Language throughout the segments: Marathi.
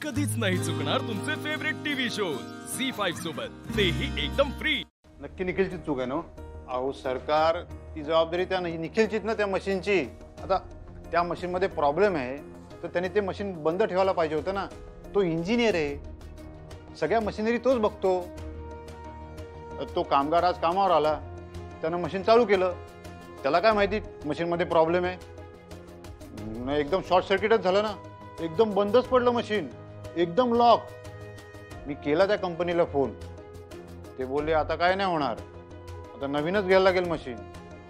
कधीच नाही चुकणार तुमचे फेवरेट टीव्ही शोज झी5 सोबत, तेही एकदम फ्री। नक्की निखिलची चूक आहे ना? अहो सरकार, ती जबाबदारी त्या निखिलचीच ना, त्या मशीनची। आता त्या मशीन मध्ये प्रॉब्लेम आहे तर त्याने ते मशीन बंद ठेवायला पाहिजे होतं ना। तो इंजिनियर आहे, सगळ्या मशिनरी तोच बघतो। तो कामगार आज कामावर आला, त्यानं मशीन चालू केलं, त्याला काय माहिती मशीन मध्ये प्रॉब्लेम आहे? एकदम शॉर्ट सर्किटच झालं ना, एकदम बंदच पडलं मशीन, एकदम लॉक। मी केला त्या कंपनीला फोन, ते बोलले आता काय नाही होणार, आता नवीनच घ्यायला लागेल मशीन।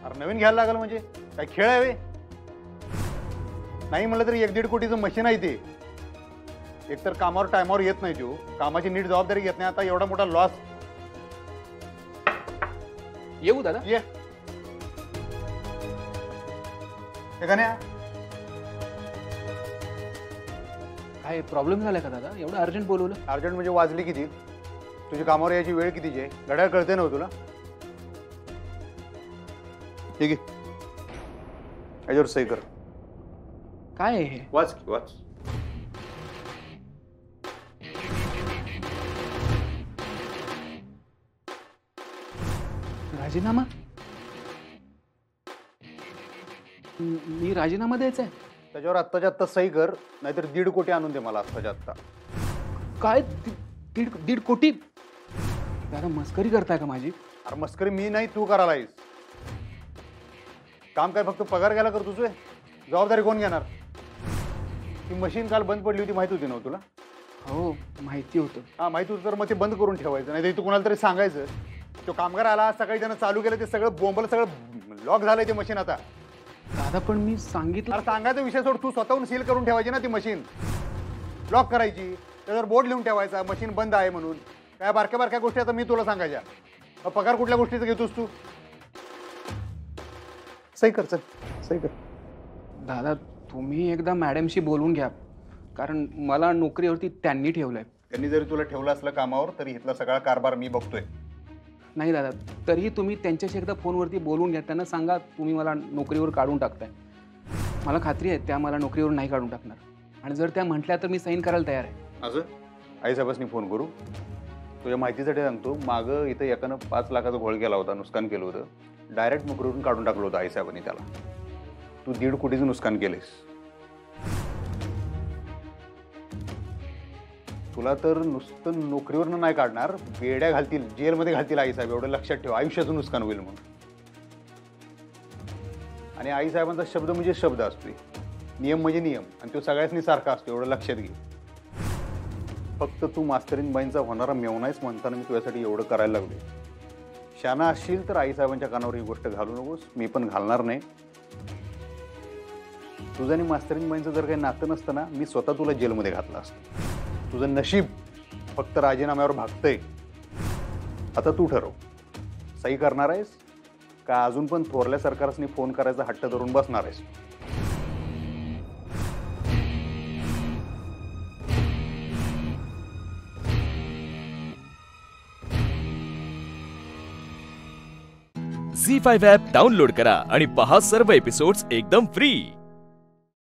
अरे नवीन घ्यायला लागेल म्हणजे काय खेळ आहे? नाही म्हणलं तरी 1-1.5 कोटीचं मशीन आहे ते। एकतर कामावर टायमावर येत नाही, तो कामाची नीट जबाबदारी घेत नाही, आता एवढा मोठा लॉस। येऊ दादा? ये काय प्रॉब्लेम झालाय का दादा? एवढं अर्जंट बोलवलं? अर्जंट म्हणजे वाजली किती? तुझी कामावर यायची वेळ कितीची आहे? घड्याळ कळते ना तुला? ठीक आहे, याच्यावर सही कर। काय आहे हे? वाच की वाच। राजीनामा? मी राजीनामा द्यायचा आहे? त्याच्यावर आत्ताच्या आत्ता सही कर, नाहीतर 1.5 कोटी आणून दे मला आत्ताच्या आत्ता। काय? 1.5 कोटी? दादा मस्करी करताय का माझी? अरे मस्करी मी नाही, तू करायलायस। काम काय फक्त पगार घ्यायला करतोस? जबाबदारी कोण घेणार? ती मशीन काल बंद पडली होती, माहिती होती ना तुला? हो माहिती होतं। हा माहिती होतं तर मग ते बंद करून ठेवायचं, नाही तर तू कोणाला तरी सांगायचं। तो कामगार आला सकाळी, त्यानं चालू केलं, ते सगळं बोंबल, सगळं लॉक झालंय ते मशीन आता। दादा पण मी सांगितलं। अरे सांगायचा विषय सोड, तू स्वतःहून सील करून ठेवायची ना ती मशीन, लॉक करायची, त्याच्यावर बोर्ड लिहून ठेवायचा मशीन बंद आहे म्हणून। काय बारक्या बारक्या गोष्टी आता मी तुला सांगायच्या? पगार कुठल्या गोष्टीचा घेतोस तू? सही कर, चल सही कर। दादा तुम्ही एकदा मॅडमशी बोलून घ्या, कारण मला नोकरीवरती त्यांनी ठेवलंय। त्यांनी जरी तुला ठेवलं असलं कामावर तरी इथला सगळा कारभार मी बघतोय। नाही दादा, तरीही तुम्ही त्यांच्याशी एकदा फोनवरती बोलून घ्या, त्यांना सांगा तुम्ही मला नोकरीवर काढून टाकताय। मला खात्री आहे त्या मला नोकरीवर नाही काढून टाकणार, आणि जर त्या म्हटल्या तर मी साईन करायला तयार आहे। असं आईसाहेबांनी फोन करू? तुझ्या माहितीसाठी सांगतो, मागं इथं एकानं 5 लाखाचा घोळ केला होता, नुकसान केलं होतं, डायरेक्ट नोकरीवरून काढून टाकलं होतं आईसाहेबांनी त्याला। तू 1.5 कोटीचं नुकसान केलेस। तुला तर नुसतं नोकरीवरनं नाही काढणार, बेड्या घालतील, जेलमध्ये घालतील आईसाहेब, एवढं लक्षात ठेव, आयुष्याचं नुकसान होईल म्हणून। आणि आईसाहेबांचा शब्द म्हणजे शब्द असतोय, नियम म्हणजे नियम, आणि तो सगळ्यांनी सारखा असतो, एवढं लक्षात घे। फक्त तू मास्तरीन बाईंचा होणारा मेवणायच म्हणताना मी तुझ्यासाठी एवढं करायला लागलो। शाना असशील तर आईसाहेबांच्या कानावर ही गोष्ट घालू नकोस, मी पण घालणार नाही। तुझं आणि मास्तरीन बाईंचं जर काही नातं नसतं ना, मी स्वतः तुला जेलमध्ये घातलं असतं। तुझं नशीब फक्त राजीनाम्यावर भागतंय। आता तू ठरव, सही करणार आहेस का अजून पण थोरल्या सरकारसनी फोन करायचा हट्ट धरून बसणार आहेस? झी5 ॲप डाउनलोड करा आणि पहा सर्व एपिसोड्स एकदम फ्री।